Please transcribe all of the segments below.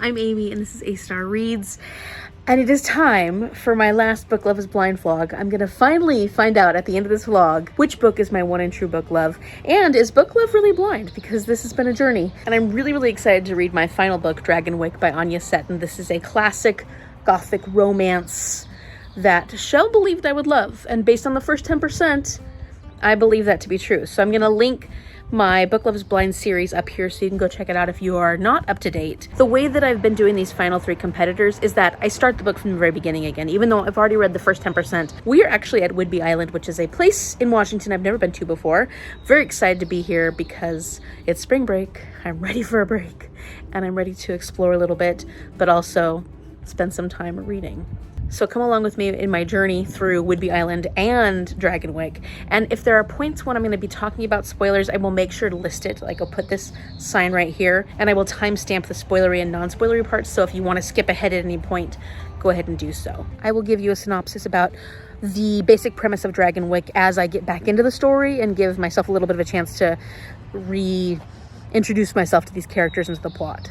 I'm Amy and this is A-Star Reads, and it is time for my last Book Love is Blind vlog. I'm gonna finally find out at the end of this vlog which book is my one and true book love, and is book love really blind, because this has been a journey. And I'm really excited to read my final book, Dragonwyck by Anya Seton. This is a classic gothic romance that Shell believed I would love, and based on the first 10%, I believe that to be true. So I'm gonna link my Book Love is Blind series up here so you can go check it out if you are not up to date. The way that I've been doing these final 3 competitors is that I start the book from the very beginning again, even though I've already read the first 10%. We are actually at Whidbey Island, which is a place in Washington I've never been to before. Very excited to be here because it's spring break. I'm ready for a break and I'm ready to explore a little bit, but also spend some time reading. So come along with me in my journey through Whidbey Island and Dragonwyck. And if there are points when I'm going to be talking about spoilers, I will make sure to list it. Like, I'll put this sign right here, and I will timestamp the spoilery and non-spoilery parts. So if you want to skip ahead at any point, go ahead and do so. I will give you a synopsis about the basic premise of Dragonwyck as I get back into the story and give myself a little bit of a chance to reintroduce myself to these characters and to the plot.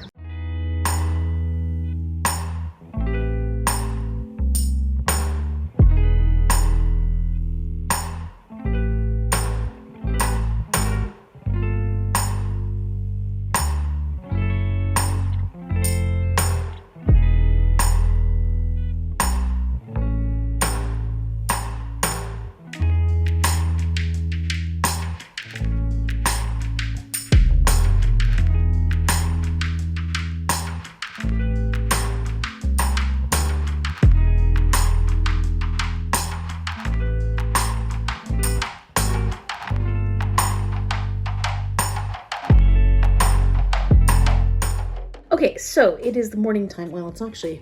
Okay, so it is the morning time. Well, it's actually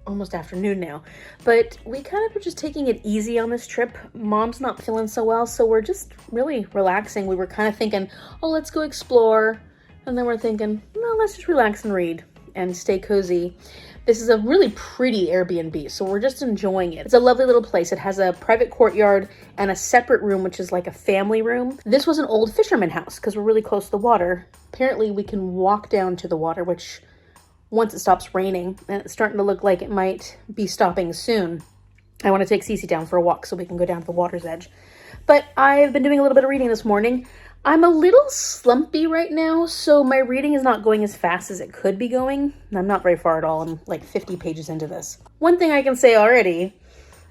almost afternoon now, but we kind of were just taking it easy on this trip. Mom's not feeling so well, so we're just really relaxing. We were kind of thinking, oh, let's go explore. And then we're thinking, no, let's just relax and read and stay cozy. This is a really pretty Airbnb, so we're just enjoying it. It's a lovely little place. It has a private courtyard and a separate room, which is like a family room. This was an old fisherman house because we're really close to the water. Apparently we can walk down to the water, which once it stops raining, and it's starting to look like it might be stopping soon, I want to take Cece down for a walk so we can go down to the water's edge. But I've been doing a little bit of reading this morning. I'm a little slumpy right now, so my reading is not going as fast as it could be going. I'm not very far at all. I'm like 50 pages into this. One thing I can say already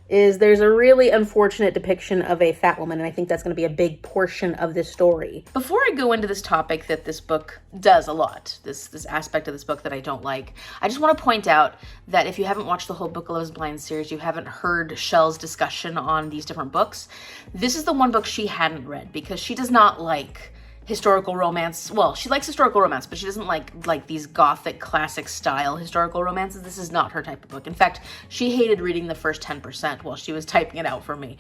is there's a really unfortunate depiction of a fat woman, and I think that's going to be a big portion of this story. Before I go into this topic that this book does a lot, this aspect of this book that I don't like, I just want to point out that if you haven't watched the whole Book Love is Blind series, you haven't heard Shell's discussion on these different books, this is the one book she hadn't read because she does not like historical romance. Well, she likes historical romance, but she doesn't like these gothic classic style historical romances. This is not her type of book. In fact, she hated reading the first 10% while she was typing it out for me.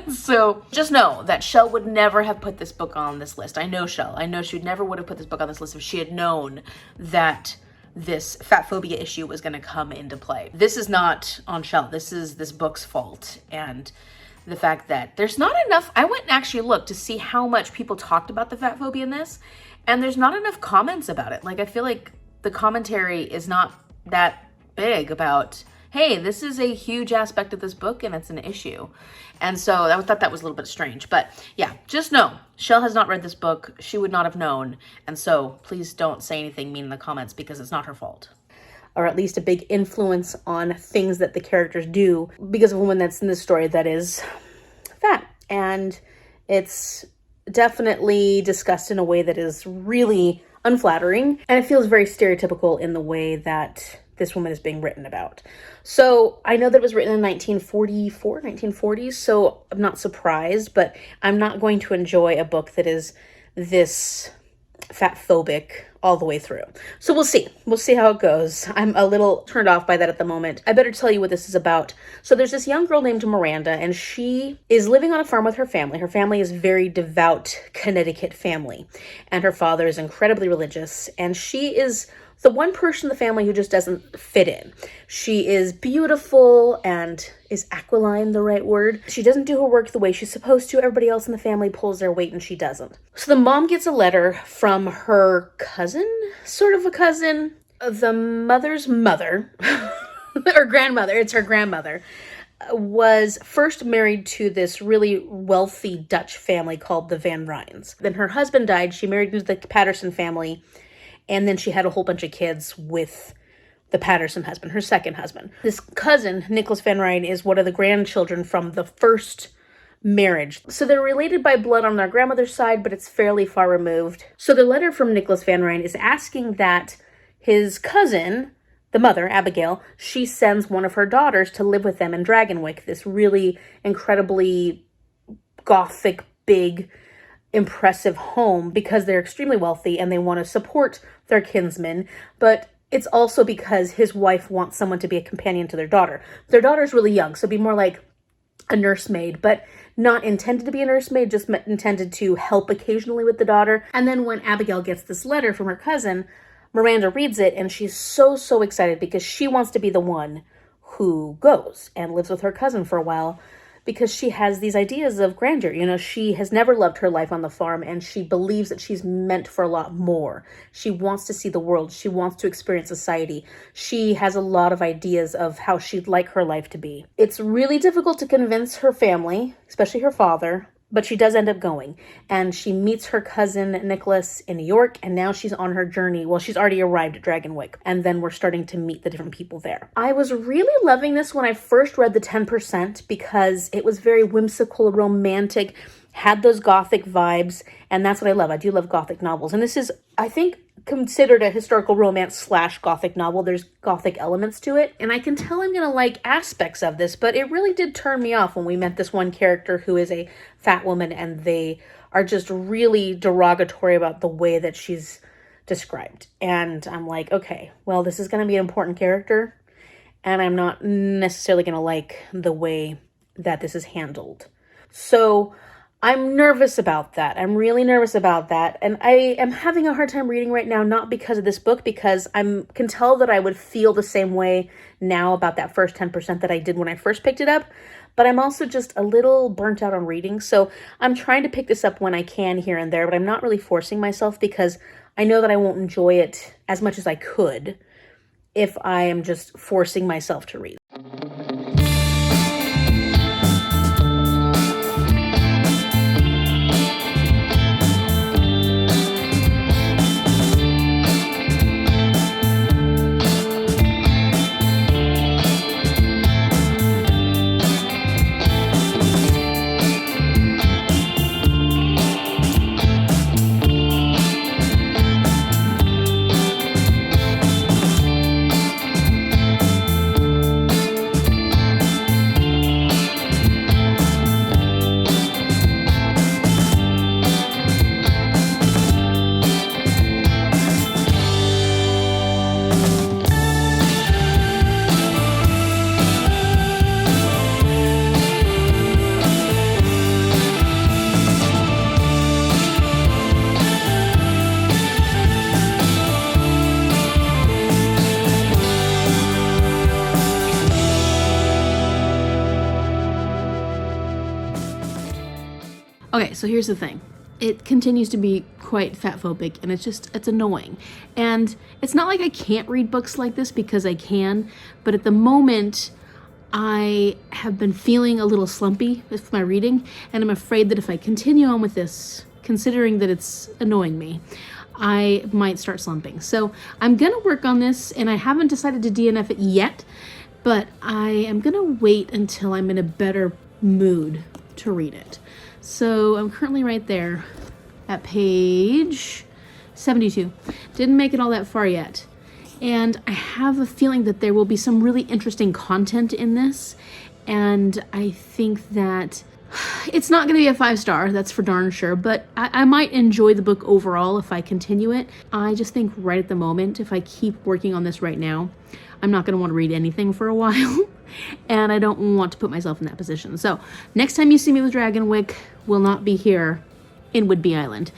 So just know that Shell would never have put this book on this list. I know Shell. I know she never would have put this book on this list if she had known that this fat phobia issue was going to come into play. This is not on Shell. This is this book's fault. And the fact that there's not enough, I went and actually looked to see how much people talked about the fat phobia in this, and there's not enough comments about it. Like, I feel like the commentary is not that big about, hey, this is a huge aspect of this book and it's an issue. And so I thought that was a little bit strange. But yeah, just know, Shell has not read this book. She would not have known. And so please don't say anything mean in the comments because it's not her fault. Or at least a big influence on things that the characters do because of a woman that's in this story that is fat. And it's definitely discussed in a way that is really unflattering. And it feels very stereotypical in the way that this woman is being written about. So I know that it was written in 1944, 1940s, so I'm not surprised, but I'm not going to enjoy a book that is this fat phobic all the way through. So we'll see. We'll see how it goes. I'm a little turned off by that at the moment. I better tell you what this is about. So there's this young girl named Miranda, and she is living on a farm with her family. Her family is a very devout Connecticut family, and her father is incredibly religious, and she is the one person in the family who just doesn't fit in. She is beautiful and is aquiline the right word? She doesn't do her work the way she's supposed to. Everybody else in the family pulls their weight and she doesn't. So the mom gets a letter from her cousin, sort of a cousin, the mother's mother, or grandmother, it's her grandmother, was first married to this really wealthy Dutch family called the Van Ryns. Then her husband died. She married into the Patterson family, and then she had a whole bunch of kids with the Patterson husband, her second husband. This cousin, Nicholas Van Ryn, is one of the grandchildren from the first marriage. So they're related by blood on their grandmother's side, but it's fairly far removed. So the letter from Nicholas Van Ryn is asking that his cousin, the mother, Abigail, she sends one of her daughters to live with them in Dragonwyck, this really incredibly gothic, big, impressive home, because they're extremely wealthy and they want to support their kinsmen, but it's also because his wife wants someone to be a companion to their daughter. Their daughter's really young, so it'd be more like a nursemaid, but not intended to be a nursemaid, just intended to help occasionally with the daughter. And then when Abigail gets this letter from her cousin, Miranda reads it, and she's so excited because she wants to be the one who goes and lives with her cousin for a while, because she has these ideas of grandeur. You know, she has never loved her life on the farm, and she believes that she's meant for a lot more. She wants to see the world. She wants to experience society. She has a lot of ideas of how she'd like her life to be. It's really difficult to convince her family, especially her father, but she does end up going, and she meets her cousin Nicholas in New York, and now she's on her journey. Well, she's already arrived at Dragonwyck, and then we're starting to meet the different people there. I was really loving this when I first read the 10% because it was very whimsical, romantic, had those gothic vibes, and that's what I love. I do love gothic novels, and this is, I think, considered a historical romance / gothic novel. There's gothic elements to it, and I can tell I'm gonna like aspects of this, but it really did turn me off when we met this one character who is a fat woman, and they are just really derogatory about the way that she's described. And I'm like, okay, well, this is gonna be an important character, and I'm not necessarily gonna like the way that this is handled. So I'm nervous about that. I'm really nervous about that. And I am having a hard time reading right now, not because of this book, because I can tell that I would feel the same way now about that first 10% that I did when I first picked it up. But I'm also just a little burnt out on reading. So I'm trying to pick this up when I can here and there, but I'm not really forcing myself because I know that I won't enjoy it as much as I could if I am just forcing myself to read. Okay, so here's the thing. It continues to be quite fatphobic, and it's annoying. And it's not like I can't read books like this, because I can, but at the moment, I have been feeling a little slumpy with my reading, and I'm afraid that if I continue on with this, considering that it's annoying me, I might start slumping. So I'm gonna work on this, and I haven't decided to DNF it yet, but I am gonna wait until I'm in a better mood to read it. So I'm currently right there at page 72. Didn't make it all that far yet. And I have a feeling that there will be some really interesting content in this. And I think that it's not going to be a 5-star, that's for darn sure, but I might enjoy the book overall if I continue it. I just think right at the moment, if I keep working on this right now, I'm not going to want to read anything for a while. And I don't want to put myself in that position. So next time you see me with Dragonwyck will not be here in Whidbey Island.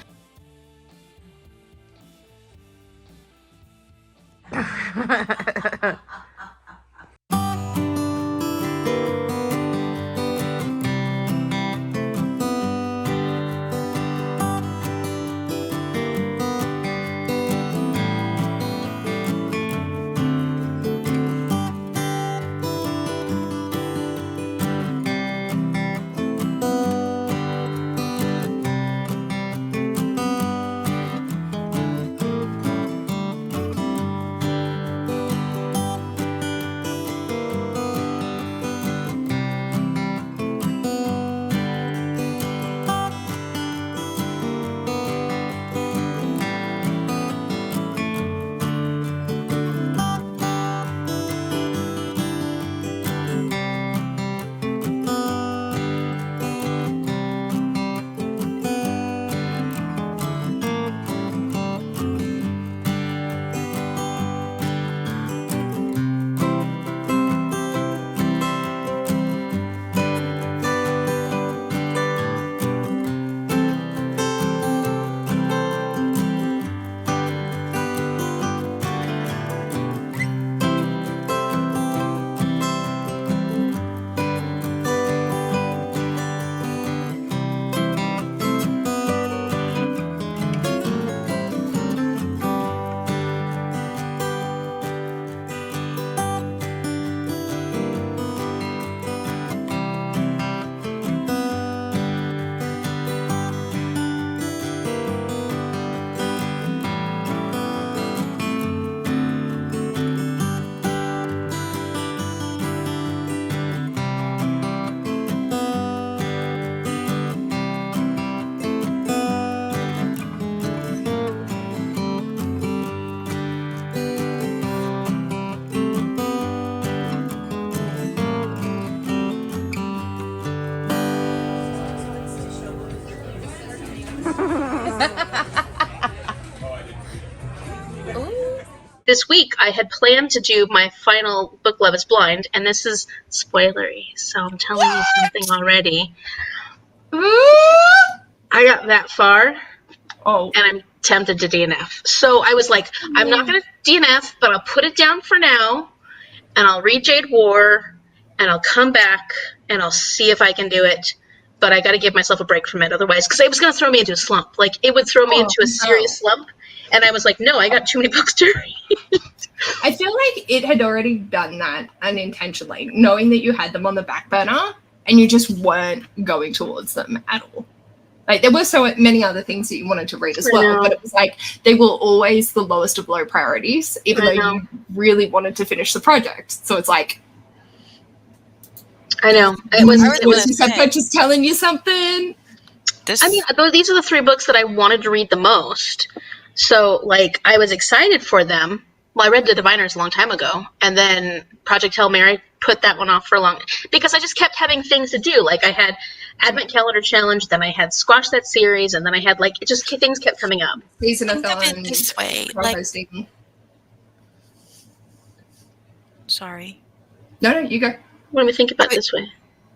This week, I had planned to do my final book, Love is Blind, and this is spoilery, so I'm telling you something already. I got that far, and I'm tempted to DNF. So I was like, I'm not going to DNF, but I'll put it down for now, and I'll read Jade War, and I'll come back, and I'll see if I can do it. But I got to give myself a break from it otherwise, because it was going to throw me into a slump. Like, it would throw me into a serious slump. And I was like, no, I got too many books to read. I feel like it had already done that unintentionally, knowing that you had them on the back burner and you just weren't going towards them at all. Like, there were so many other things that you wanted to read as well, but it was like they were always the lowest of low priorities, even though you really wanted to finish the project. So it's like, I know. Was just telling you something? These are the 3 books that I wanted to read the most. So, like, I was excited for them. Well, I read The Diviners a long time ago, and then Project Hail Mary put that one off for a long because I just kept having things to do. Like, I had Advent Calendar Challenge, then I had Squash That Series, and then I had, like, it just things kept coming up. Season of this way. Sorry. No, you go. What do we think about this way?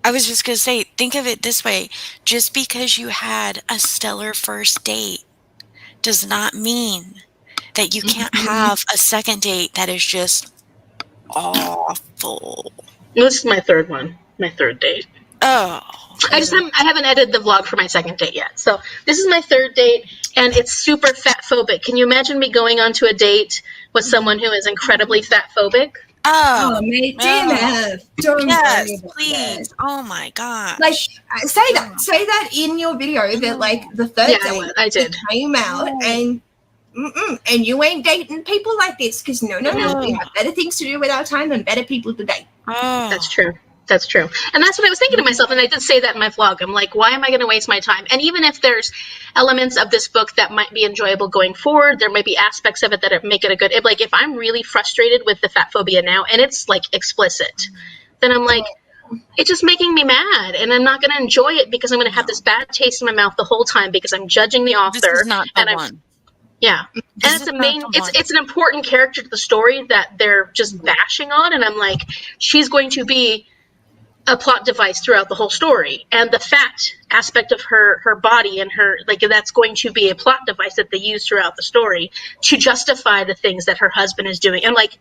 I was just going to say, think of it this way. Just because you had a stellar first date does not mean that you can't have a second date that is just awful. This is my third one. My third date. Oh. I haven't edited the vlog for my second date yet. So this is my third date, and it's super fat phobic. Can you imagine me going onto a date with someone who is incredibly fat phobic? Oh, mate, DNF. Don't yes, worry about please. that. Oh my god. Like, say that in your video that like the third date I did. came out and you ain't dating people like this because no, we have better things to do with our time and better people to date. That's true. That's true. And that's what I was thinking to myself, and I did say that in my vlog. I'm like, why am I going to waste my time? And even if there's elements of this book that might be enjoyable going forward, there might be aspects of it that make it a good... Like, if I'm really frustrated with the fat phobia now, and it's, like, explicit, then I'm like, it's just making me mad, and I'm not going to enjoy it because I'm going to have this bad taste in my mouth the whole time because I'm judging the author. This is not the one. Yeah. And it's an important character to the story that they're just bashing on, and I'm like, she's going to be a plot device throughout the whole story, and the fat aspect of her body and her, like, that's going to be a plot device that they use throughout the story to justify the things that her husband is doing. I'm like,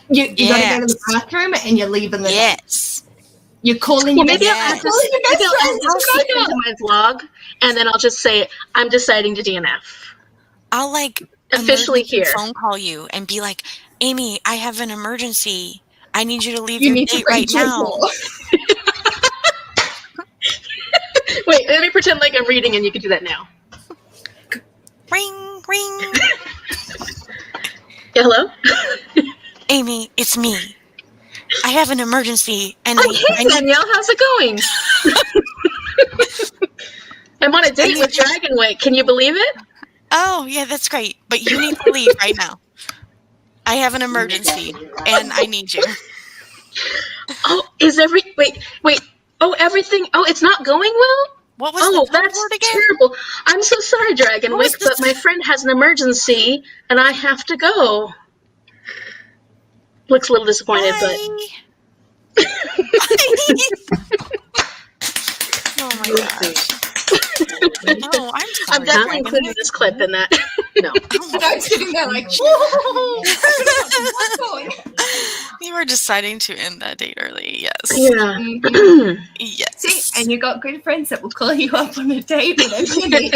you gotta go to the bathroom and you're leaving the yes. You're calling. Well, maybe I'll speak into my vlog, and then I'll just say I'm deciding to DNF. I'll like officially here phone call you and be like, Amy, I have an emergency. I need you to leave your date right now. Wait, let me pretend like I'm reading and you can do that now. Ring, ring. Yeah, hello? Amy, it's me. I have an emergency. And hey, Danielle, how's it going? I'm on a date with Dragonwyck. Can you believe it? Oh, yeah, that's great. But you need to leave right now. I have an emergency, and I need you. Oh, wait. Oh, everything. Oh, it's not going well? What was the that's word again? Terrible. I'm so sorry, Dragonwyck, but my friend has an emergency, and I have to go. Looks a little disappointed, but... Oh, my gosh. No, I'm sorry. I'm definitely including this clip in that. No. I'm sitting there like, You were deciding to end that date early, yes. Yeah. Yes. See, and you got good friends that will call you up on a date whenever you need.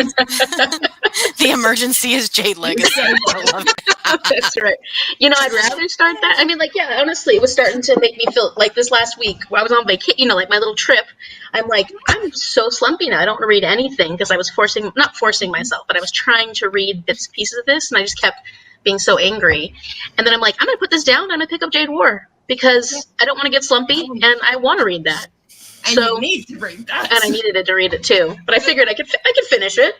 The emergency is Jade Legacy. I love it. That's right. You know, I'd rather start that. I mean, like, yeah, honestly, it was starting to make me feel like this last week where I was on vacation, you know, like my little trip. I'm like, I'm so slumpy now. I don't want to read anything because I was not forcing myself, but I was trying to read bits and pieces of this, and I just kept being so angry. And then I'm like, I'm going to put this down. I'm going to pick up Jade War because I don't want to get slumpy, and I want to read that. And you need to read that. And I needed to read it too. But I figured I could finish it.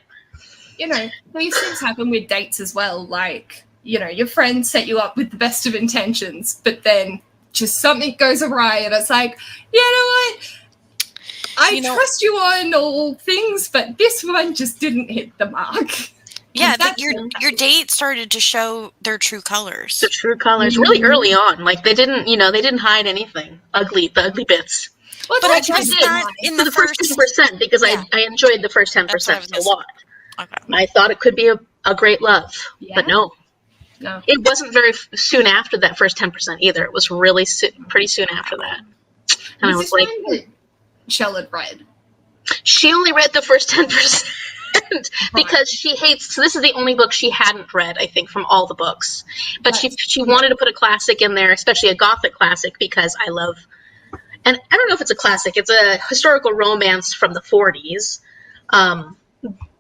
You know, these things happen with dates as well. Like, you know, your friends set you up with the best of intentions, but then just something goes awry, and it's like, you know what? I trust you on all things, but this one just didn't hit the mark. Yeah, but your date started to show their true colors. The true colors really early on. Like they didn't hide anything. The ugly bits. Well, But I guess not in the first 10% because I enjoyed the first 10% a lot. Okay. I thought it could be a great love, but no. It wasn't very soon after that first 10% either. It was really pretty soon after that. And I was like, Shell had read. She only read the first 10%. Because she hates. So this is the only book she hadn't read, I think, from all the books. But she wanted to put a classic in there, especially a Gothic classic, because I love. And I don't know if it's a classic. It's a historical romance from the 40s,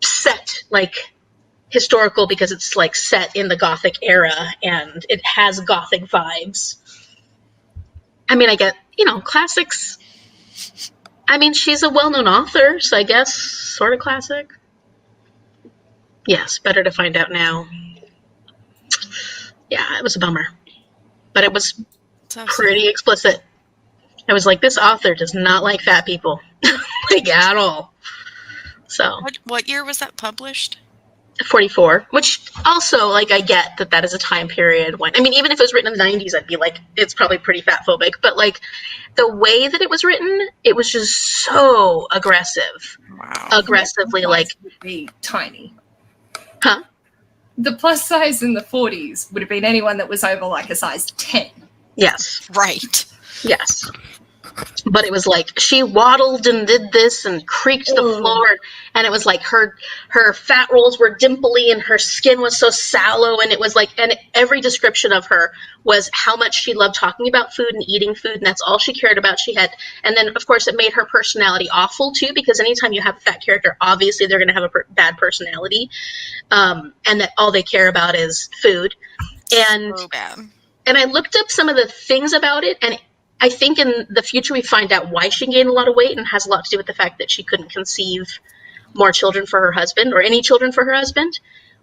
set like historical because it's like set in the Gothic era and it has Gothic vibes. I mean, I get classics. I mean, she's a well-known author, so I guess sort of classic. Yes, better to find out now. Yeah, it was a bummer. But it was pretty explicit. I was like, this author does not like fat people. Like, at all. So. What year was that published? 44. Which also, like, I get that is a time period when... I mean, even if it was written in the 90s, I'd be like, it's probably pretty fat-phobic. But, like, the way that it was written, it was just so aggressive. Wow. Aggressively, like... Would be tiny. Huh? The plus size in the 40s would have been anyone that was over like a size 10. Yes. Right. Yes. But it was like she waddled and did this and creaked the floor, and it was like her fat rolls were dimply and her skin was so sallow, and it was like, and every description of her was how much she loved talking about food and eating food, and that's all she cared about. And then of course it made her personality awful too, because anytime you have a fat character, obviously they're going to have a bad personality, and that all they care about is food. And so bad. And I looked up some of the things about it, and I think in the future we find out why she gained a lot of weight, and has a lot to do with the fact that she couldn't conceive more children for her husband, or any children for her husband,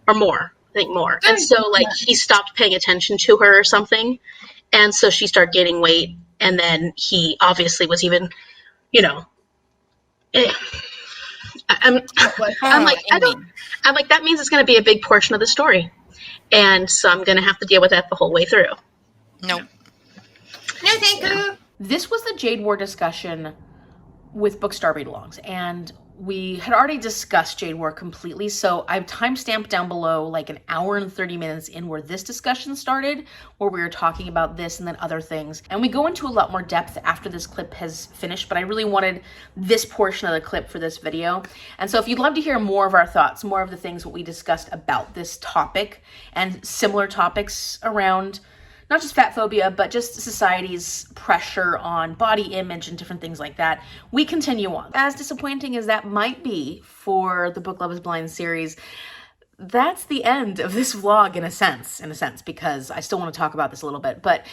or more. I think more. And so, like, he stopped paying attention to her or something, and so she started gaining weight, and then he obviously was even, I'm like, that means it's going to be a big portion of the story, and so I'm going to have to deal with that the whole way through. Nope. No, thank you. This was the Jade War discussion with Bookstar Read-Alongs, and we had already discussed Jade War completely, so I've timestamped down below like an hour and 30 minutes in where this discussion started, where we were talking about this and then other things. And we go into a lot more depth after this clip has finished, but I really wanted this portion of the clip for this video. And so if you'd love to hear more of our thoughts, more of the things what we discussed about this topic and similar topics around not just fat phobia, but just society's pressure on body image and different things like that, we continue on. As disappointing as that might be for the Book Love is Blind series, that's the end of this vlog in a sense, because I still want to talk about this a little bit, but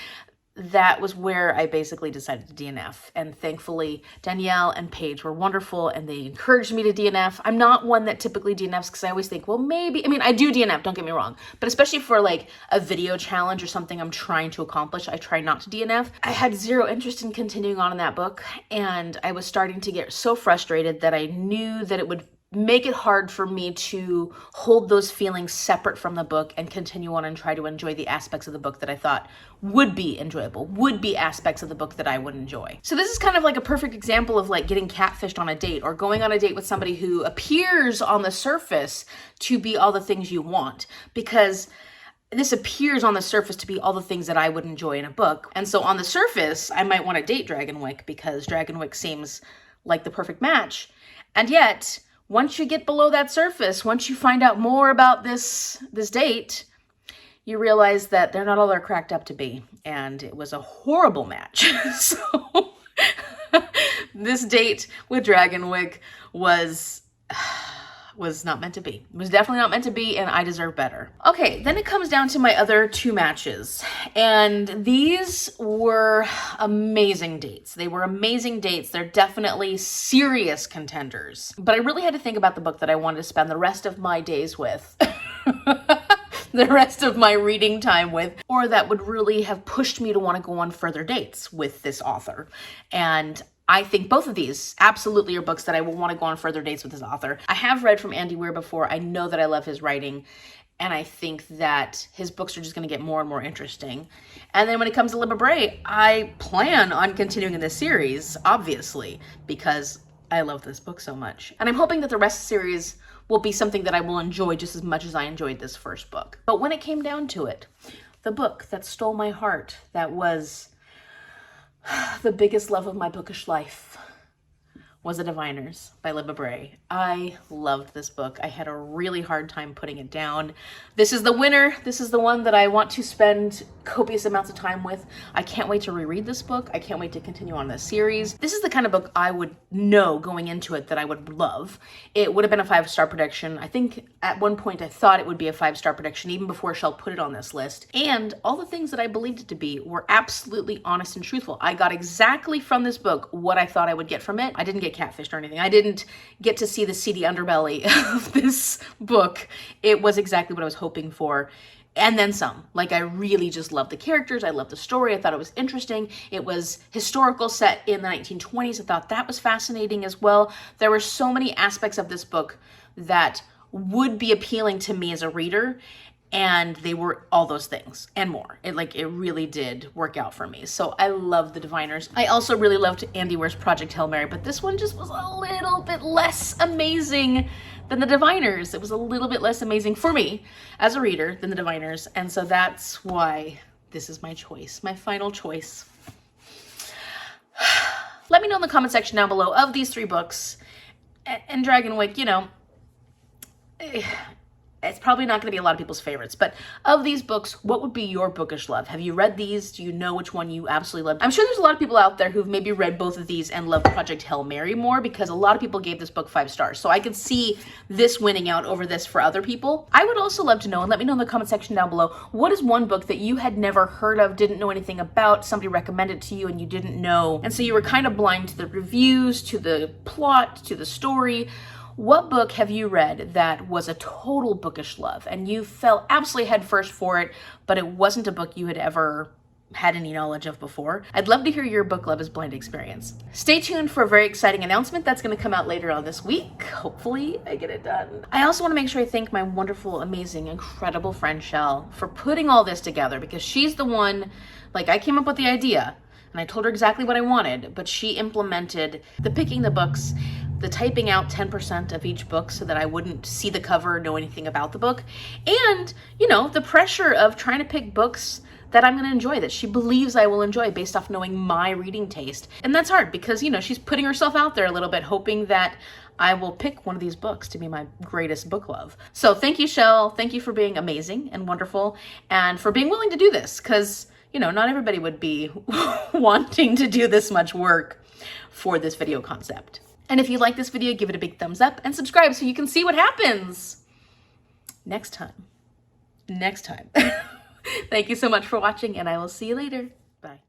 that was where I basically decided to DNF. And thankfully, Danielle and Paige were wonderful and they encouraged me to DNF. I'm not one that typically DNFs because I always think, well, maybe, I mean, I do DNF, don't get me wrong, but especially for like a video challenge or something I'm trying to accomplish, I try not to DNF. I had zero interest in continuing on in that book, and I was starting to get so frustrated that I knew that it would make it hard for me to hold those feelings separate from the book and continue on and try to enjoy the aspects of the book that I thought would be enjoyable, would be aspects of the book that I would enjoy. So this is kind of like a perfect example of like getting catfished on a date, or going on a date with somebody who appears on the surface to be all the things you want, because this appears on the surface to be all the things that I would enjoy in a book. And so on the surface, I might want to date Dragonwyck because Dragonwyck seems like the perfect match. And yet, once you get below that surface, once you find out more about this date, you realize that they're not all they're cracked up to be. And it was a horrible match. So this date with Dragonwyck was not meant to be. It was definitely not meant to be, and I deserve better. Okay, then it comes down to my other two matches. And these were amazing dates. They were amazing dates. They're definitely serious contenders. But I really had to think about the book that I wanted to spend the rest of my days with. the rest of my reading time with, or that would really have pushed me to want to go on further dates with this author. And I think both of these absolutely are books that I will want to go on further dates with this author. I have read from Andy Weir before. I know that I love his writing, and I think that his books are just going to get more and more interesting. And then when it comes to Libba Bray, I plan on continuing in this series, obviously, because I love this book so much. And I'm hoping that the rest of the series will be something that I will enjoy just as much as I enjoyed this first book. But when it came down to it, the book that stole my heart, that was the biggest love of my bookish life, was The Diviners by Libba Bray. I loved this book. I had a really hard time putting it down. This is the winner. This is the one that I want to spend copious amounts of time with. I can't wait to reread this book. I can't wait to continue on this series. This is the kind of book I would know going into it that I would love. It would have been a 5-star prediction. I think at one point I thought it would be a 5-star prediction even before Shell put it on this list. And all the things that I believed it to be were absolutely honest and truthful. I got exactly from this book what I thought I would get from it. I didn't get catfished or anything. I didn't get to see the seedy underbelly of this book. It was exactly what I was hoping for. And then some. Like, I really just loved the characters. I loved the story. I thought it was interesting. It was historical, set in the 1920s. I thought that was fascinating as well. There were so many aspects of this book that would be appealing to me as a reader, and they were all those things and more. It really did work out for me. So I love The Diviners. I also really loved Andy Weir's Project Hail Mary, but this one just was a little bit less amazing than The Diviners. It was a little bit less amazing for me as a reader than The Diviners. And so that's why this is my choice, my final choice. Let me know in the comment section down below of these 3 books. And Dragonwyck, you know, it's probably not going to be a lot of people's favorites, but of these books, what would be your bookish love? Have you read these? Do you know which one you absolutely love? I'm sure there's a lot of people out there who've maybe read both of these and love Project Hail Mary more, because a lot of people gave this book 5 stars. So I could see this winning out over this for other people. I would also love to know, and let me know in the comment section down below, what is one book that you had never heard of, didn't know anything about, somebody recommended to you and you didn't know, and so you were kind of blind to the reviews, to the plot, to the story. What book have you read that was a total bookish love and you fell absolutely headfirst for it, but it wasn't a book you had ever had any knowledge of before? I'd love to hear your book love as blind experience. Stay tuned for a very exciting announcement that's going to come out later on this week. Hopefully I get it done. I also want to make sure I thank my wonderful, amazing, incredible friend Shell for putting all this together, because she's the one, like, I came up with the idea and I told her exactly what I wanted, but she implemented the picking the books, the typing out 10% of each book so that I wouldn't see the cover, know anything about the book, and, you know, the pressure of trying to pick books that I'm going to enjoy, that she believes I will enjoy based off knowing my reading taste. And that's hard because, you know, she's putting herself out there a little bit, hoping that I will pick one of these books to be my greatest book love. So thank you, Shell. Thank you for being amazing and wonderful, and for being willing to do this, because, you know, not everybody would be wanting to do this much work for this video concept. And if you like this video, give it a big thumbs up and subscribe so you can see what happens next time. Thank you so much for watching, and I will see you later. Bye.